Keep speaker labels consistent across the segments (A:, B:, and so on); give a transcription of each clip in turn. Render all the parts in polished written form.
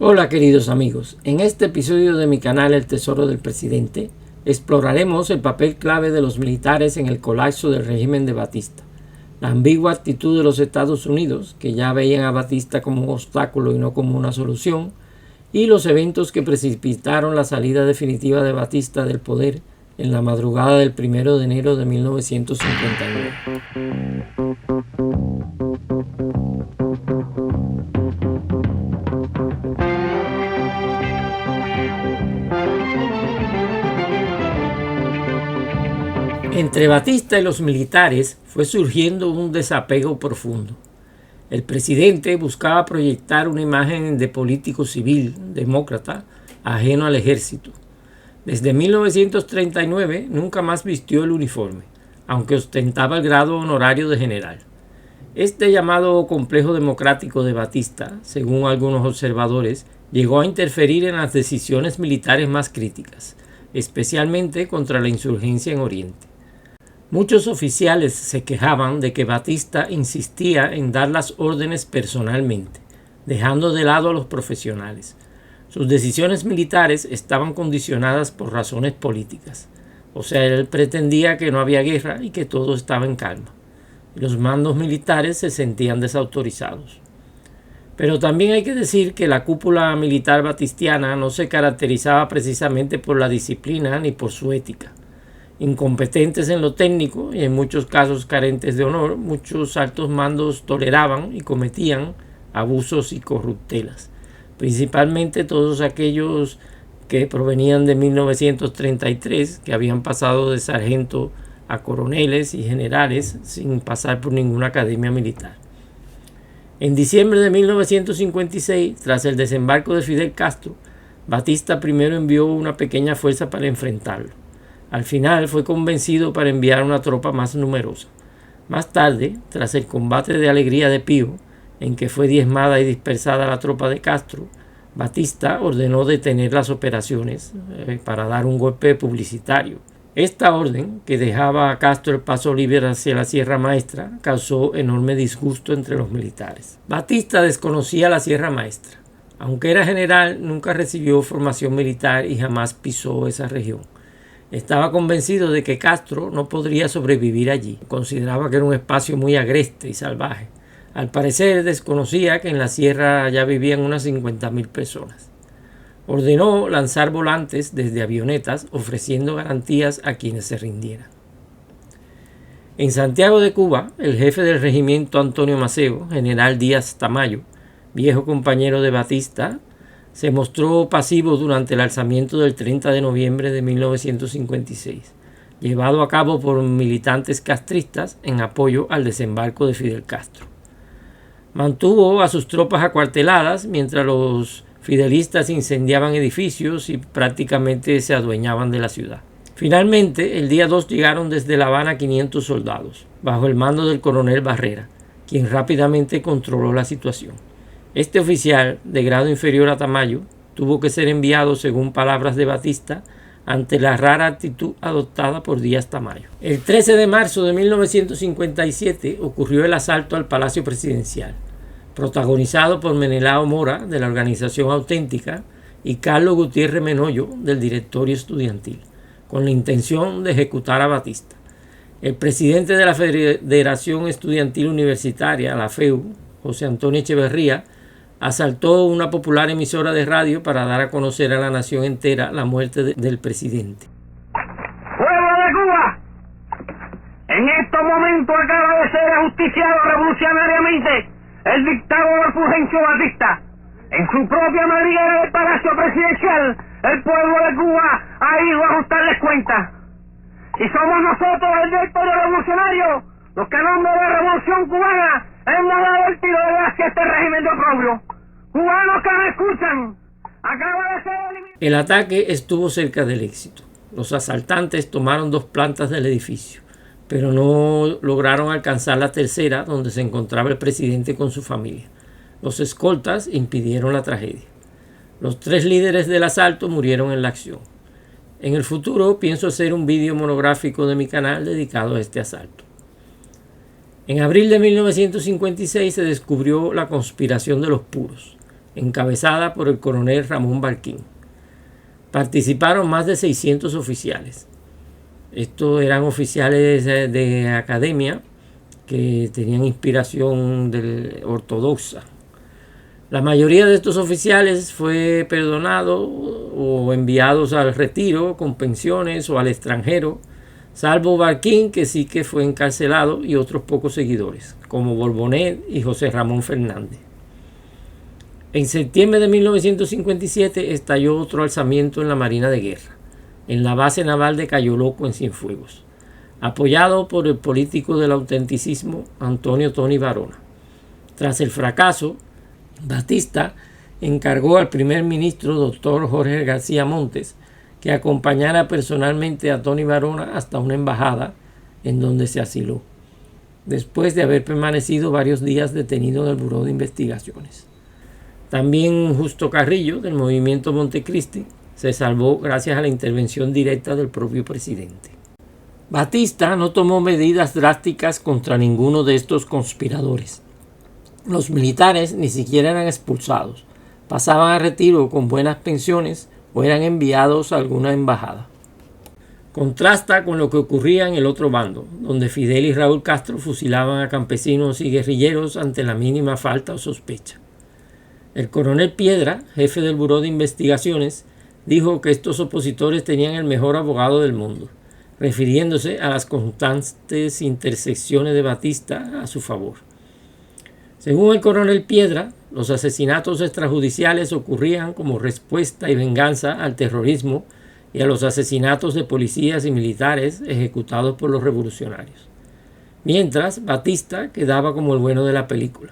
A: Hola queridos amigos, en este episodio de mi canal El Tesoro del Presidente exploraremos el papel clave de los militares en el colapso del régimen de Batista, la ambigua actitud de los Estados Unidos, que ya veían a Batista como un obstáculo y no como una solución, y los eventos que precipitaron la salida definitiva de Batista del poder en la madrugada del 1 de enero de 1959. Entre Batista y los militares fue surgiendo un desapego profundo. El presidente buscaba proyectar una imagen de político civil, demócrata, ajeno al ejército. Desde 1939 nunca más vistió el uniforme, aunque ostentaba el grado honorario de general. Este llamado complejo democrático de Batista, según algunos observadores, llegó a interferir en las decisiones militares más críticas, especialmente contra la insurgencia en Oriente. Muchos oficiales se quejaban de que Batista insistía en dar las órdenes personalmente, dejando de lado a los profesionales. Sus decisiones militares estaban condicionadas por razones políticas, o sea, él pretendía que no había guerra y que todo estaba en calma. Los mandos militares se sentían desautorizados. Pero también hay que decir que la cúpula militar batistiana no se caracterizaba precisamente por la disciplina ni por su ética. Incompetentes en lo técnico y en muchos casos carentes de honor, muchos altos mandos toleraban y cometían abusos y corruptelas, principalmente todos aquellos que provenían de 1933, que habían pasado de sargento a coroneles y generales sin pasar por ninguna academia militar. En diciembre de 1956, tras el desembarco de Fidel Castro, Batista primero envió una pequeña fuerza para enfrentarlo. Al final fue convencido para enviar una tropa más numerosa. Más tarde, tras el combate de Alegría de Pío, en que fue diezmada y dispersada la tropa de Castro, Batista ordenó detener las operaciones para dar un golpe publicitario. Esta orden, que dejaba a Castro el paso libre hacia la Sierra Maestra, causó enorme disgusto entre los militares. Batista desconocía la Sierra Maestra. Aunque era general, nunca recibió formación militar y jamás pisó esa región. Estaba convencido de que Castro no podría sobrevivir allí. Consideraba que era un espacio muy agreste y salvaje. Al parecer desconocía que en la sierra ya vivían unas 50.000 personas. Ordenó lanzar volantes desde avionetas, ofreciendo garantías a quienes se rindieran. En Santiago de Cuba, el jefe del regimiento Antonio Maceo, general Díaz Tamayo, viejo compañero de Batista, se mostró pasivo durante el alzamiento del 30 de noviembre de 1956, llevado a cabo por militantes castristas en apoyo al desembarco de Fidel Castro. Mantuvo a sus tropas acuarteladas mientras los fidelistas incendiaban edificios y prácticamente se adueñaban de la ciudad. Finalmente, el día 2 llegaron desde La Habana 500 soldados, bajo el mando del coronel Barrera, quien rápidamente controló la situación. Este oficial, de grado inferior a Tamayo, tuvo que ser enviado, según palabras de Batista, ante la rara actitud adoptada por Díaz Tamayo. El 13 de marzo de 1957 ocurrió el asalto al Palacio Presidencial, protagonizado por Menelao Mora, de la Organización Auténtica, y Carlos Gutiérrez Menoyo, del Directorio Estudiantil, con la intención de ejecutar a Batista. El presidente de la Federación Estudiantil Universitaria, la FEU, José Antonio Echeverría, asaltó una popular emisora de radio para dar a conocer a la nación entera la muerte del presidente.
B: ¡Pueblo de Cuba! En estos momentos acaba de ser ajusticiado revolucionariamente el dictador Fulgencio Batista. En su propia madriguera del Palacio Presidencial, el pueblo de Cuba ha ido a ajustarles cuentas. Y somos nosotros, el directorio revolucionario, los que en nombre de la revolución cubana hemos dado el tiro de gracia a este régimen de oprobio. Cubanos que me escuchan, acaba de ser eliminado.
A: El ataque estuvo cerca del éxito. Los asaltantes tomaron 2 plantas del edificio, pero no lograron alcanzar la tercera, donde se encontraba el presidente con su familia. Los escoltas impidieron la tragedia. Los 3 líderes del asalto murieron en la acción. En el futuro pienso hacer un vídeo monográfico de mi canal dedicado a este asalto. En abril de 1956 se descubrió la conspiración de los puros. encabezada por el coronel Ramón Barquín. Participaron más de 600 oficiales. Estos eran oficiales de academia que tenían inspiración ortodoxa. La mayoría de estos oficiales fue perdonado o enviados al retiro con pensiones o al extranjero, salvo Barquín, que sí que fue encarcelado, y otros pocos seguidores, como Borbonet y José Ramón Fernández. En septiembre de 1957 estalló otro alzamiento en la Marina de Guerra, en la base naval de Cayo Loco en Cienfuegos, apoyado por el político del autenticismo Antonio Tony Varona. Tras el fracaso, Batista encargó al primer ministro, doctor Jorge García Montes, que acompañara personalmente a Tony Varona hasta una embajada en donde se asiló, después de haber permanecido varios días detenido en el Buró de Investigaciones. También Justo Carrillo, del movimiento Montecristi, se salvó gracias a la intervención directa del propio presidente. Batista no tomó medidas drásticas contra ninguno de estos conspiradores. Los militares ni siquiera eran expulsados, pasaban a retiro con buenas pensiones o eran enviados a alguna embajada. Contrasta con lo que ocurría en el otro bando, donde Fidel y Raúl Castro fusilaban a campesinos y guerrilleros ante la mínima falta o sospecha. El coronel Piedra, jefe del Buró de Investigaciones, dijo que estos opositores tenían el mejor abogado del mundo, refiriéndose a las constantes intersecciones de Batista a su favor. Según el coronel Piedra, los asesinatos extrajudiciales ocurrían como respuesta y venganza al terrorismo y a los asesinatos de policías y militares ejecutados por los revolucionarios. Mientras, Batista quedaba como el bueno de la película,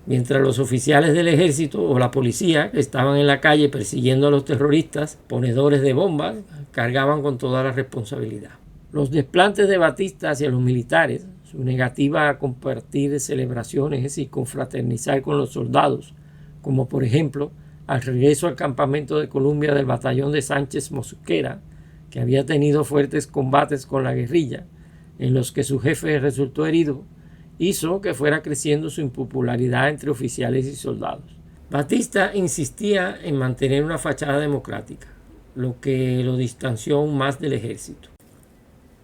A: mientras los oficiales del ejército o la policía que estaban en la calle persiguiendo a los terroristas, ponedores de bombas, cargaban con toda la responsabilidad. Los desplantes de Batista hacia los militares, su negativa a compartir celebraciones y confraternizar con los soldados, como por ejemplo al regreso al campamento de Colombia del batallón de Sánchez Mosquera, que había tenido fuertes combates con la guerrilla, en los que su jefe resultó herido, hizo que fuera creciendo su impopularidad entre oficiales y soldados. Batista insistía en mantener una fachada democrática, lo que lo distanció aún más del ejército.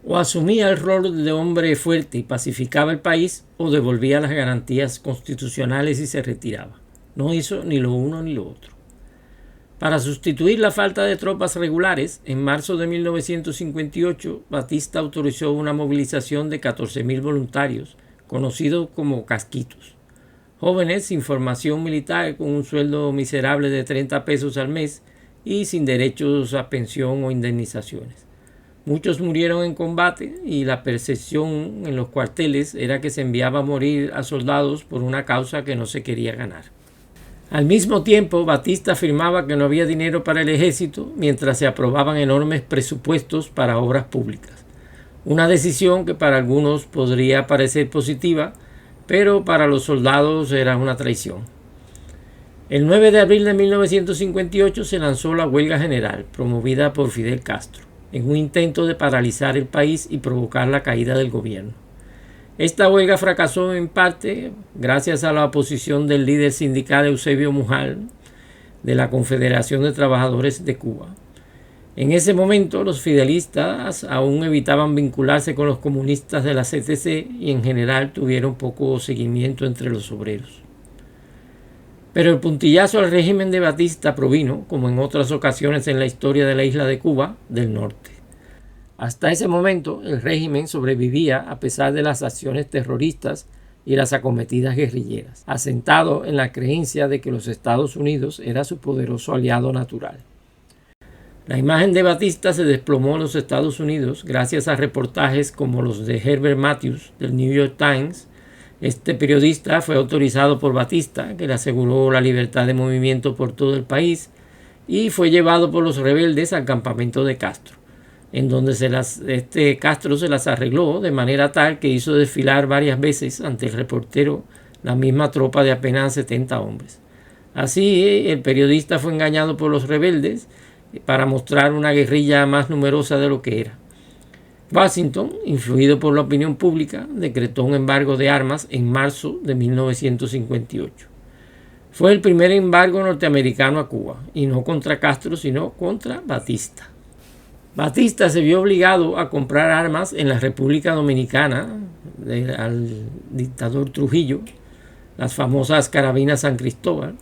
A: O asumía el rol de hombre fuerte y pacificaba el país, o devolvía las garantías constitucionales y se retiraba. No hizo ni lo uno ni lo otro. Para sustituir la falta de tropas regulares, en marzo de 1958, Batista autorizó una movilización de 14.000 voluntarios, conocidos como casquitos. Jóvenes sin formación militar con un sueldo miserable de 30 pesos al mes y sin derechos a pensión o indemnizaciones. Muchos murieron en combate y la percepción en los cuarteles era que se enviaba a morir a soldados por una causa que no se quería ganar. Al mismo tiempo, Batista afirmaba que no había dinero para el ejército mientras se aprobaban enormes presupuestos para obras públicas. Una decisión que para algunos podría parecer positiva, pero para los soldados era una traición. El 9 de abril de 1958 se lanzó la huelga general, promovida por Fidel Castro, en un intento de paralizar el país y provocar la caída del gobierno. Esta huelga fracasó en parte gracias a la oposición del líder sindical Eusebio Mujal de la Confederación de Trabajadores de Cuba. En ese momento los fidelistas aún evitaban vincularse con los comunistas de la CTC y en general tuvieron poco seguimiento entre los obreros. Pero el puntillazo al régimen de Batista provino, como en otras ocasiones en la historia de la isla de Cuba, del norte. Hasta ese momento el régimen sobrevivía a pesar de las acciones terroristas y las acometidas guerrilleras, asentado en la creencia de que los Estados Unidos era su poderoso aliado natural. La imagen de Batista se desplomó en los Estados Unidos gracias a reportajes como los de Herbert Matthews del New York Times. Este periodista fue autorizado por Batista, que le aseguró la libertad de movimiento por todo el país, y fue llevado por los rebeldes al campamento de Castro, en donde Castro se las arregló de manera tal que hizo desfilar varias veces ante el reportero la misma tropa de apenas 70 hombres. Así, el periodista fue engañado por los rebeldes para mostrar una guerrilla más numerosa de lo que era. Washington, influido por la opinión pública, decretó un embargo de armas en marzo de 1958. Fue el primer embargo norteamericano a Cuba, y no contra Castro, sino contra Batista. Batista se vio obligado a comprar armas en la República Dominicana al dictador Trujillo, las famosas carabinas San Cristóbal.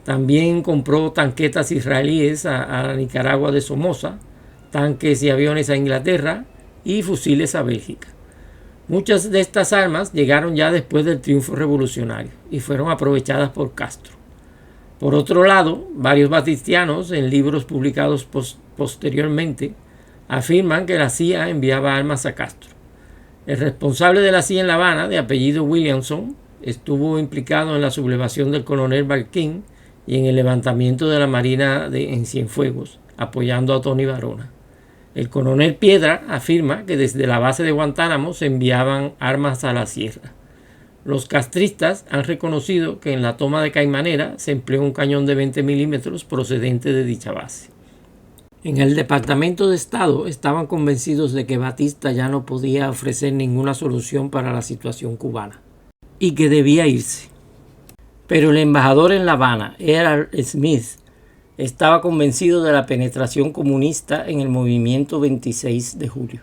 A: También compró tanquetas israelíes a la Nicaragua de Somoza, tanques y aviones a Inglaterra y fusiles a Bélgica. Muchas de estas armas llegaron ya después del triunfo revolucionario y fueron aprovechadas por Castro. Por otro lado, varios batistianos en libros publicados posteriormente afirman que la CIA enviaba armas a Castro. El responsable de la CIA en La Habana, de apellido Williamson, estuvo implicado en la sublevación del coronel Barquín y en el levantamiento de la Marina en Cienfuegos, apoyando a Tony Barona. El coronel Piedra afirma que desde la base de Guantánamo se enviaban armas a la sierra. Los castristas han reconocido que en la toma de Caimanera se empleó un cañón de 20 milímetros procedente de dicha base. En el Departamento de Estado estaban convencidos de que Batista ya no podía ofrecer ninguna solución para la situación cubana y que debía irse. Pero el embajador en La Habana, Errol Smith, estaba convencido de la penetración comunista en el movimiento 26 de julio.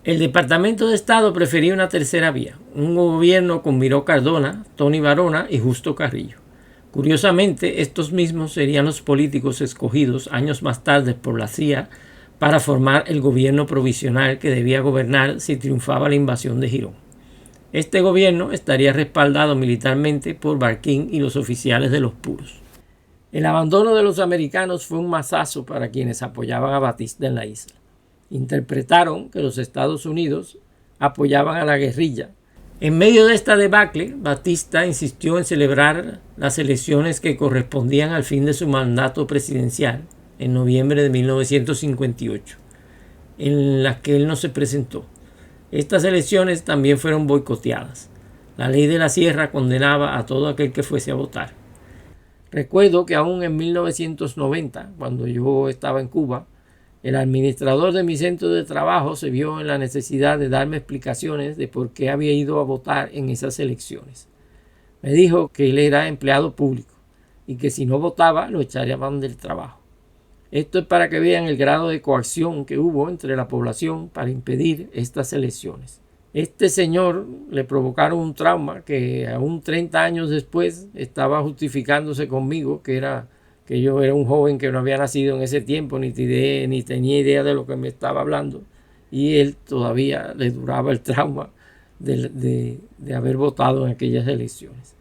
A: El Departamento de Estado prefería una tercera vía, un gobierno con Miró Cardona, Tony Barona y Justo Carrillo. Curiosamente, estos mismos serían los políticos escogidos años más tarde por la CIA para formar el gobierno provisional que debía gobernar si triunfaba la invasión de Girón. Este gobierno estaría respaldado militarmente por Barquín y los oficiales de los puros. El abandono de los americanos fue un mazazo para quienes apoyaban a Batista en la isla. Interpretaron que los Estados Unidos apoyaban a la guerrilla. En medio de esta debacle, Batista insistió en celebrar las elecciones que correspondían al fin de su mandato presidencial, en noviembre de 1958, en las que él no se presentó. Estas elecciones también fueron boicoteadas. La ley de la sierra condenaba a todo aquel que fuese a votar. Recuerdo que aún en 1990, cuando yo estaba en Cuba, el administrador de mi centro de trabajo se vio en la necesidad de darme explicaciones de por qué había ido a votar en esas elecciones. Me dijo que él era empleado público y que si no votaba lo echarían del trabajo. Esto es para que vean el grado de coacción que hubo entre la población para impedir estas elecciones. Este señor le provocaron un trauma que aún 30 años después estaba justificándose conmigo, que yo era un joven que no había nacido en ese tiempo, ni tenía idea de lo que me estaba hablando, y él todavía le duraba el trauma de haber votado en aquellas elecciones.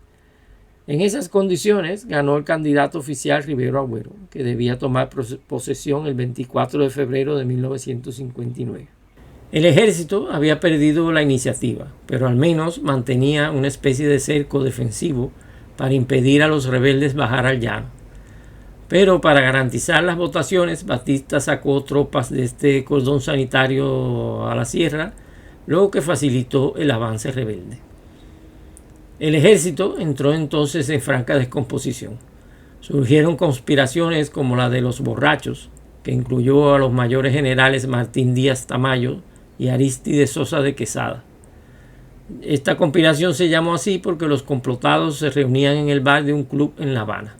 A: En esas condiciones ganó el candidato oficial Rivero Agüero, que debía tomar posesión el 24 de febrero de 1959. El ejército había perdido la iniciativa, pero al menos mantenía una especie de cerco defensivo para impedir a los rebeldes bajar al llano. Pero para garantizar las votaciones, Batista sacó tropas de este cordón sanitario a la sierra, lo que facilitó el avance rebelde. El ejército entró entonces en franca descomposición. Surgieron conspiraciones como la de los borrachos, que incluyó a los mayores generales Martín Díaz Tamayo y Arístides Sosa de Quesada. Esta conspiración se llamó así porque los complotados se reunían en el bar de un club en La Habana.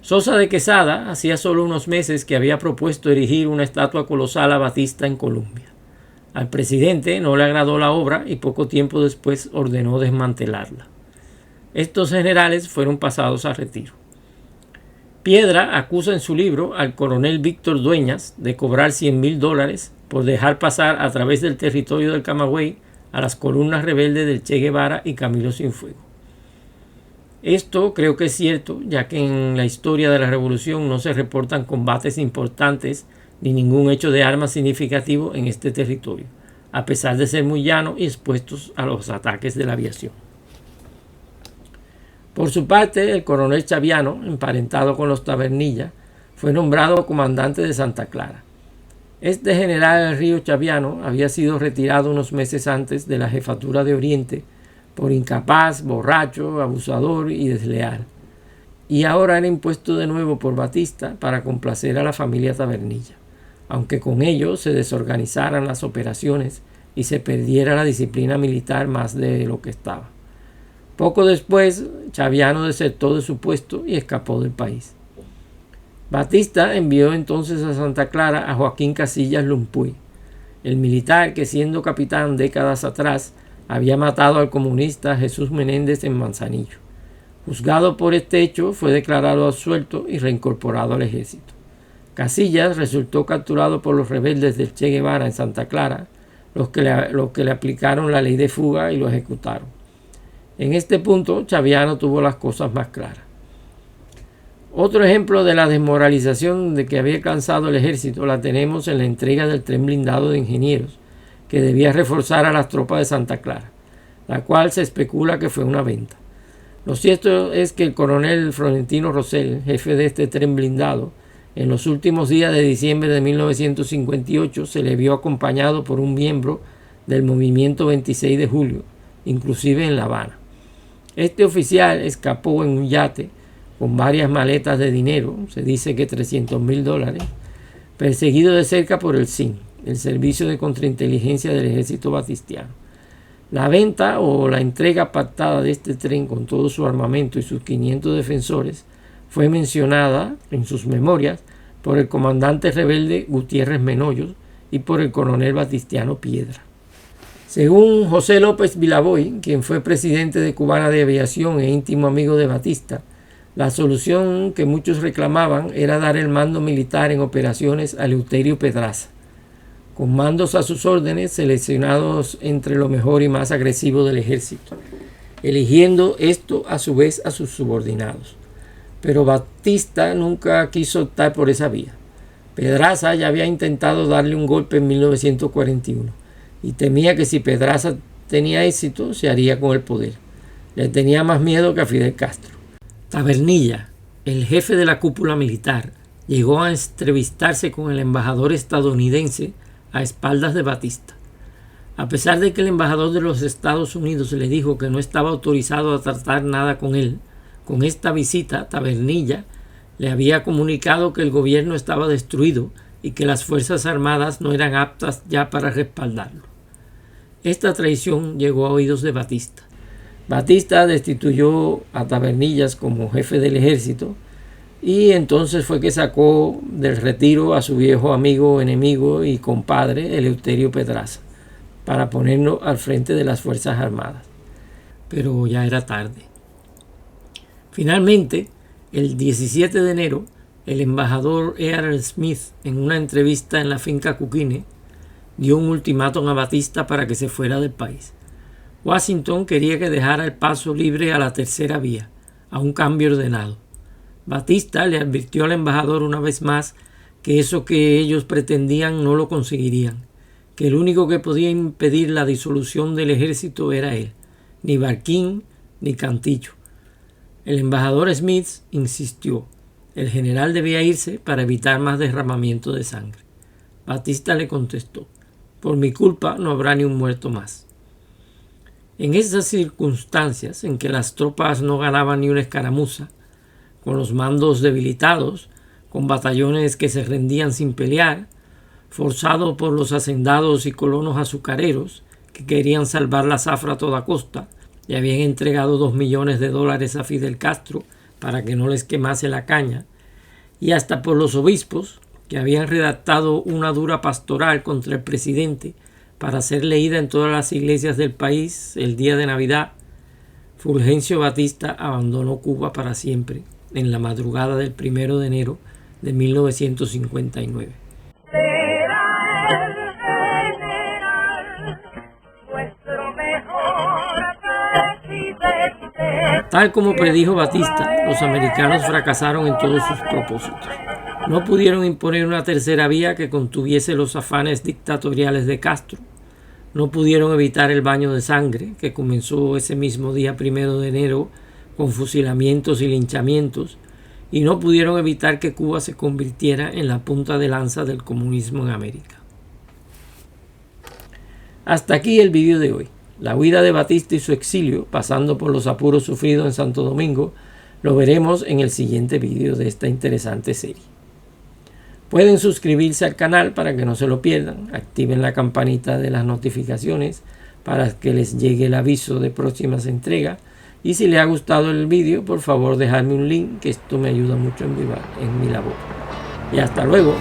A: Sosa de Quesada hacía solo unos meses que había propuesto erigir una estatua colosal a Batista en Colombia. Al presidente no le agradó la obra y poco tiempo después ordenó desmantelarla. Estos generales fueron pasados a retiro. Piedra acusa en su libro al coronel Víctor Dueñas de cobrar $100,000 por dejar pasar a través del territorio del Camagüey a las columnas rebeldes del Che Guevara y Camilo Cienfuegos. Esto creo que es cierto, ya que en la historia de la revolución no se reportan combates importantes ni ningún hecho de armas significativo en este territorio, a pesar de ser muy llano y expuestos a los ataques de la aviación. Por su parte, el coronel Chaviano, emparentado con los Tabernilla, fue nombrado comandante de Santa Clara. Este general del Río Chaviano había sido retirado unos meses antes de la jefatura de Oriente por incapaz, borracho, abusador y desleal, y ahora era impuesto de nuevo por Batista para complacer a la familia Tabernilla, aunque con ello se desorganizaran las operaciones y se perdiera la disciplina militar más de lo que estaba. Poco después, Chaviano desertó de su puesto y escapó del país. Batista envió entonces a Santa Clara a Joaquín Casillas Lumpuy, el militar que, siendo capitán décadas atrás, había matado al comunista Jesús Menéndez en Manzanillo. Juzgado por este hecho, fue declarado absuelto y reincorporado al ejército. Casillas resultó capturado por los rebeldes del Che Guevara en Santa Clara, los que le aplicaron la ley de fuga y lo ejecutaron. En este punto, Chaviano tuvo las cosas más claras. Otro ejemplo de la desmoralización de que había alcanzado el ejército la tenemos en la entrega del tren blindado de ingenieros, que debía reforzar a las tropas de Santa Clara, la cual se especula que fue una venta. Lo cierto es que el coronel Florentino Rosell, jefe de este tren blindado, en los últimos días de diciembre de 1958 se le vio acompañado por un miembro del movimiento 26 de julio, inclusive en La Habana. Este oficial escapó en un yate con varias maletas de dinero, se dice que $300,000, perseguido de cerca por el SIN, el Servicio de Contrainteligencia del Ejército Batistiano. La venta o la entrega pactada de este tren con todo su armamento y sus 500 defensores fue mencionada en sus memorias por el comandante rebelde Gutiérrez Menoyos y por el coronel Batistiano Piedra. Según José López Vilaboy, quien fue presidente de Cubana de Aviación e íntimo amigo de Batista, la solución que muchos reclamaban era dar el mando militar en operaciones a Eleuterio Pedraza, con mandos a sus órdenes seleccionados entre lo mejor y más agresivo del ejército, eligiendo esto a su vez a sus subordinados. Pero Batista nunca quiso optar por esa vía. Pedraza ya había intentado darle un golpe en 1941 y temía que si Pedraza tenía éxito se haría con el poder. Le tenía más miedo que a Fidel Castro. Tabernilla, el jefe de la cúpula militar, llegó a entrevistarse con el embajador estadounidense a espaldas de Batista. A pesar de que el embajador de los Estados Unidos le dijo que no estaba autorizado a tratar nada con él, con esta visita, Tabernilla le había comunicado que el gobierno estaba destruido y que las Fuerzas Armadas no eran aptas ya para respaldarlo. Esta traición llegó a oídos de Batista. Batista destituyó a Tabernillas como jefe del ejército y entonces fue que sacó del retiro a su viejo amigo, enemigo y compadre Eleuterio Pedraza para ponerlo al frente de las Fuerzas Armadas. Pero ya era tarde. Finalmente, el 17 de enero, el embajador E.R. Smith, en una entrevista en la finca Cuquine, dio un ultimátum a Batista para que se fuera del país. Washington quería que dejara el paso libre a la tercera vía, a un cambio ordenado. Batista le advirtió al embajador una vez más que eso que ellos pretendían no lo conseguirían, que el único que podía impedir la disolución del ejército era él, ni Barquín ni Cantillo. El embajador Smith insistió. El general debía irse para evitar más derramamiento de sangre. Batista le contestó: por mi culpa no habrá ni un muerto más. En esas circunstancias en que las tropas no ganaban ni una escaramuza, con los mandos debilitados, con batallones que se rendían sin pelear, forzado por los hacendados y colonos azucareros que querían salvar la zafra a toda costa y habían entregado $2 millones a Fidel Castro para que no les quemase la caña, y hasta por los obispos que habían redactado una dura pastoral contra el presidente para ser leída en todas las iglesias del país el día de Navidad, Fulgencio Batista abandonó Cuba para siempre en la madrugada del 1 de enero de 1959. Tal como predijo Batista, los americanos fracasaron en todos sus propósitos. No pudieron imponer una tercera vía que contuviese los afanes dictatoriales de Castro. No pudieron evitar el baño de sangre que comenzó ese mismo día 1 de enero con fusilamientos y linchamientos, y no pudieron evitar que Cuba se convirtiera en la punta de lanza del comunismo en América. Hasta aquí el vídeo de hoy. La huida de Batista y su exilio, pasando por los apuros sufridos en Santo Domingo, lo veremos en el siguiente vídeo de esta interesante serie. Pueden suscribirse al canal para que no se lo pierdan, activen la campanita de las notificaciones para que les llegue el aviso de próximas entregas Y si les ha gustado el vídeo, por favor dejarme un link, que esto me ayuda mucho en mi labor. Y hasta luego.